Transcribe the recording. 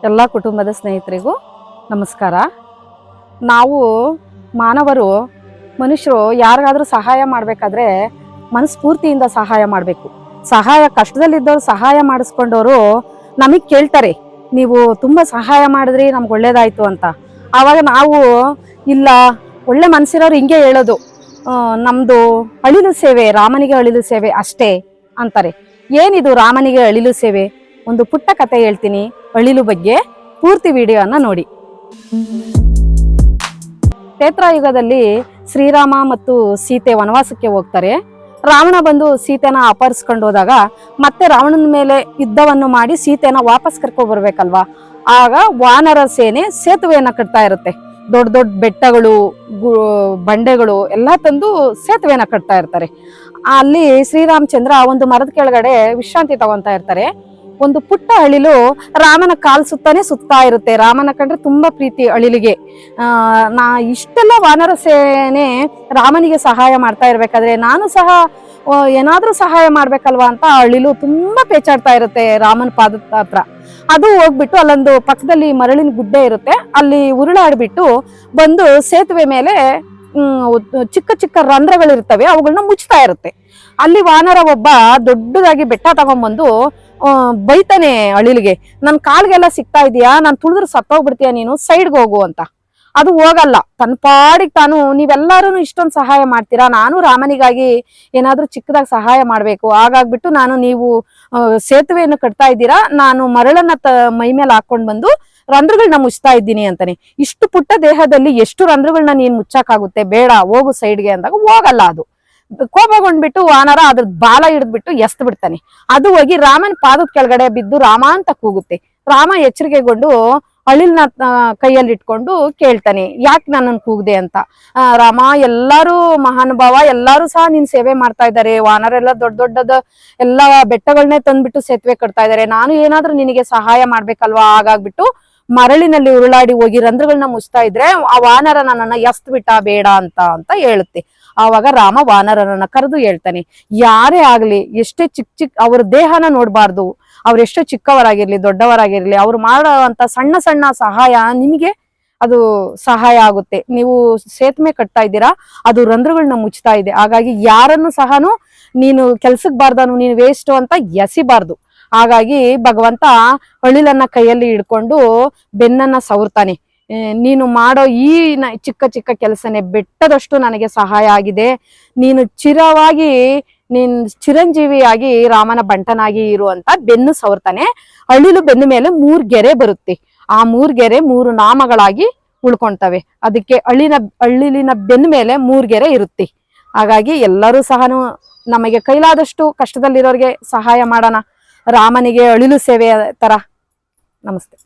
ಎಲ್ಲ ಕುಟುಂಬದ ಸ್ನೇಹಿತರಿಗೂ ನಮಸ್ಕಾರ. ನಾವು ಮಾನವರು ಮನುಷ್ಯರು ಯಾರಿಗಾದ್ರೂ ಸಹಾಯ ಮಾಡಬೇಕಾದ್ರೆ ಮನಸ್ಫೂರ್ತಿಯಿಂದ ಸಹಾಯ ಮಾಡಬೇಕು. ಸಹಾಯ ಕಷ್ಟದಲ್ಲಿದ್ದವರು ಸಹಾಯ ಮಾಡಿಸ್ಕೊಂಡವರು ನಮಗೆ ಕೇಳ್ತಾರೆ, ನೀವು ತುಂಬ ಸಹಾಯ ಮಾಡಿದ್ರಿ, ನಮ್ಗೆ ಒಳ್ಳೇದಾಯ್ತು ಅಂತ. ಆವಾಗ ನಾವು ಇಲ್ಲ, ಒಳ್ಳೆ ಮನಸ್ಸಿರೋರು ಹಿಂಗೆ ಹೇಳೋದು, ನಮ್ಮದು ಅಳಿಲು ಸೇವೆ, ರಾಮನಿಗೆ ಅಳಿಲು ಸೇವೆ ಅಷ್ಟೇ ಅಂತಾರೆ. ಏನಿದು ರಾಮನಿಗೆ ಅಳಿಲು ಸೇವೆ? ಒಂದು ಪುಟ್ಟ ಕತೆ ಹೇಳ್ತೀನಿ ಅಳಿಲು ಬಗ್ಗೆ, ಪೂರ್ತಿ ವಿಡಿಯೋನ ನೋಡಿ. ತ್ರೇತಾಯುಗದಲ್ಲಿ ಶ್ರೀರಾಮ ಮತ್ತು ಸೀತೆ ವನವಾಸಕ್ಕೆ ಹೋಗ್ತಾರೆ. ರಾವಣ ಬಂದು ಸೀತೆನ ಅಪಹರಿಸ್ಕೊಂಡು ಹೋದಾಗ ಮತ್ತೆ ರಾವಣನ ಮೇಲೆ ಯುದ್ಧವನ್ನು ಮಾಡಿ ಸೀತೆನ ವಾಪಸ್ ಕರ್ಕೊಂಡು ಬರ್ಬೇಕಲ್ವಾ. ಆಗ ವಾನರ ಸೇನೆ ಸೇತುವೆಯನ್ನ ಕಟ್ತಾ ಇರುತ್ತೆ. ದೊಡ್ಡ ದೊಡ್ಡ ಬೆಟ್ಟಗಳು, ಬಂಡೆಗಳು ಎಲ್ಲ ತಂದು ಸೇತುವೆನ ಕಟ್ತಾ ಇರ್ತಾರೆ. ಅಲ್ಲಿ ಶ್ರೀರಾಮಚಂದ್ರ ಒಂದು ಮರದ ಕೆಳಗಡೆ ವಿಶ್ರಾಂತಿ ತಗೊಂತಾ ಇರ್ತಾರೆ. ಒಂದು ಪುಟ್ಟ ಅಳಿಲು ರಾಮನ ಕಾಲ್ ಸುತ್ತಾನೆ ಸುತ್ತಾ ಇರುತ್ತೆ. ರಾಮನ ಕಂಡ್ರೆ ತುಂಬಾ ಪ್ರೀತಿ ಅಳಿಲಿಗೆ. ಇಷ್ಟೆಲ್ಲ ವಾನರ ಸೇನೆ ರಾಮನಿಗೆ ಸಹಾಯ ಮಾಡ್ತಾ ಇರ್ಬೇಕಾದ್ರೆ ನಾನು ಸಹ ಏನಾದ್ರೂ ಸಹಾಯ ಮಾಡ್ಬೇಕಲ್ವಾ ಅಂತ ಅಳಿಲು ತುಂಬಾ ಪೇಚಾಡ್ತಾ ಇರುತ್ತೆ ರಾಮನ ಪಾದದ ಹತ್ರ. ಅದು ಹೋಗ್ಬಿಟ್ಟು ಅಲ್ಲೊಂದು ಪಕ್ಕದಲ್ಲಿ ಮರಳಿನ ಗುಡ್ಡೆ ಇರುತ್ತೆ, ಅಲ್ಲಿ ಉರುಳಾಡ್ಬಿಟ್ಟು ಬಂದು ಸೇತುವೆ ಮೇಲೆ ಚಿಕ್ಕ ಚಿಕ್ಕ ರಂಧ್ರಗಳಿರ್ತವೆ, ಅವುಗಳನ್ನ ಮುಚ್ತಾ ಇರುತ್ತೆ. ಅಲ್ಲಿ ವಾನರ ಒಬ್ಬ ದೊಡ್ಡದಾಗಿ ಬೆಟ್ಟ ತಗೊಂಡ್ಬಂದು ಬೈತಾನೆ ಅಳಿಲಿಗೆ, ನನ್ ಕಾಲ್ಗೆಲ್ಲ ಸಿಗ್ತಾ ಇದೀಯಾ, ನಾನ್ ತುಳಿದ್ರೆ ಸತ್ತೋಗ್ಬಿಡ್ತೀಯ, ನೀನು ಸೈಡ್ಗೆ ಹೋಗು ಅಂತ. ಅದು ಹೋಗಲ್ಲ, ತನ್ನ ಪಾಡಿಗೆ ತಾನು, ನೀವೆಲ್ಲರೂ ಇಷ್ಟೊಂದು ಸಹಾಯ ಮಾಡ್ತೀರಾ, ನಾನು ರಾಮನಿಗಾಗಿ ಏನಾದ್ರೂ ಚಿಕ್ಕದಾಗಿ ಸಹಾಯ ಮಾಡ್ಬೇಕು, ಹಾಗಾಗ್ಬಿಟ್ಟು ನೀವು ಸೇತುವೆಯನ್ನು ಕಟ್ತಾ ಇದ್ದೀರಾ, ನಾನು ಮರಳನ್ನ ಮೈ ಮೇಲೆ ಹಾಕೊಂಡ್ ಬಂದು ರಂಧ್ರಗಳನ್ನ ಮುಚ್ತಾ ಇದ್ದೀನಿ ಅಂತಾನೆ. ಇಷ್ಟು ಪುಟ್ಟ ದೇಹದಲ್ಲಿ ಎಷ್ಟು ರಂಧ್ರಗಳನ್ನ ನೀನ್ ಮುಚ್ಚಾಕಾಗುತ್ತೆ, ಬೇಡ ಹೋಗು ಸೈಡ್ಗೆ ಅಂದಾಗ ಹೋಗಲ್ಲ. ಅದು ಕೋಪಗೊಂಡ್ಬಿಟ್ಟು ವಾನರ ಅದ್ರ ಬಾಲ ಹಿಡಿದ್ಬಿಟ್ಟು ಎಸ್ತ್ ಬಿಡ್ತಾನೆ. ಅದು ಹೋಗಿ ರಾಮನ ಪಾದದ ಕೆಳಗಡೆ ಬಿದ್ದು ರಾಮ ಅಂತ ಕೂಗುತ್ತೆ. ರಾಮ ಎಚ್ಚರಿಕೆಗೊಂಡು ಅಳಿಲ್ನ ಕೈಯಲ್ಲಿ ಇಟ್ಕೊಂಡು ಕೇಳ್ತಾನೆ, ಯಾಕೆ ನನ್ನನ್ನು ಕೂಗ್ದೆ ಅಂತ. ರಾಮ, ಎಲ್ಲಾರು ಮಹಾನುಭಾವ, ಎಲ್ಲಾರು ಸಹ ನಿನ್ ಸೇವೆ ಮಾಡ್ತಾ ಇದ್ದಾರೆ, ವಾನರೆಲ್ಲ ದೊಡ್ಡ ದೊಡ್ಡದ ಎಲ್ಲ ಬೆಟ್ಟಗಳನ್ನೇ ತಂದ್ಬಿಟ್ಟು ಸೇತುವೆ ಕಟ್ತಾ ಇದ್ದಾರೆ, ನಾನು ಏನಾದ್ರೂ ನಿನಗೆ ಸಹಾಯ ಮಾಡ್ಬೇಕಲ್ವಾ, ಹಾಗಾಗ್ಬಿಟ್ಟು ಮರಳಿನಲ್ಲಿ ಉರುಳಾಡಿ ಹೋಗಿ ರಂಧ್ರಗಳನ್ನ ಮುಚ್ತಾ ಇದ್ರೆ ಆ ವಾನರ ನನ್ನನ್ನ ಎಸ್ತ್ ಬಿಟ್ಟ, ಬೇಡ ಅಂತ ಹೇಳುತ್ತೆ. ಆವಾಗ ರಾಮ ವಾನರನನ್ನ ಕರೆದು ಹೇಳ್ತಾನೆ, ಯಾರೇ ಆಗ್ಲಿ, ಎಷ್ಟೇ ಚಿಕ್ಕ ಅವ್ರ ದೇಹನ ನೋಡ್ಬಾರ್ದು, ಅವ್ರೆಷ್ಟೋ ಚಿಕ್ಕವರಾಗಿರ್ಲಿ ದೊಡ್ಡವರಾಗಿರ್ಲಿ, ಅವ್ರು ಮಾಡುವಂತ ಸಣ್ಣ ಸಣ್ಣ ಸಹಾಯ ನಿಮಗೆ ಅದು ಸಹಾಯ ಆಗುತ್ತೆ. ನೀವು ಸೇತುವೆ ಕಟ್ತಾ ಇದ್ದೀರಾ, ಅದು ರಂಧ್ರಗಳನ್ನ ಮುಚ್ತಾ ಇದೆ, ಹಾಗಾಗಿ ಯಾರನ್ನು ಸಹನು ನೀನು ಕೆಲ್ಸಕ್ ಬಾರ್ದಾನು, ನೀನು ವೇಸ್ಟ್ ಅಂತ ಎಸಿಬಾರ್ದು. ಹಾಗಾಗಿ ಭಗವಂತ ಅಳಿಲನ್ನ ಕೈಯಲ್ಲಿ ಹಿಡ್ಕೊಂಡು ಬೆನ್ನನ್ನ ಸವರ್ತಾನೆ, ನೀನು ಮಾಡೋ ಈ ಚಿಕ್ಕ ಚಿಕ್ಕ ಕೆಲಸನೇ ಬೆಟ್ಟದಷ್ಟು ನನಗೆ ಸಹಾಯ ಆಗಿದೆ, ನೀನು ನೀನ್ ಚಿರಂಜೀವಿಯಾಗಿ ರಾಮನ ಬಂಟನಾಗಿ ಇರುವಂತ ಬೆನ್ನು ಸವರ್ತಾನೆ. ಅಳಿಲು ಬೆನ್ನು ಮೇಲೆ 3 ಗೆರೆ ಬರುತ್ತೆ, ಆ 3 ಗೆರೆ 3 ನಾಮಗಳಾಗಿ ಉಳ್ಕೊಳ್ತವೆ. ಅದಕ್ಕೆ ಅಳಿಲಿನ ಬೆನ್ನು ಮೇಲೆ 3 ಗೆರೆ ಇರುತ್ತೆ. ಹಾಗಾಗಿ ಎಲ್ಲರೂ ಸಹ ನಮಗೆ ಕೈಲಾದಷ್ಟು ಕಷ್ಟದಲ್ಲಿರೋರಿಗೆ ಸಹಾಯ ಮಾಡೋಣ, ರಾಮನಿಗೆ ಅಳಿಲು ಸೇವೆ ತರ. ನಮಸ್ತೆ.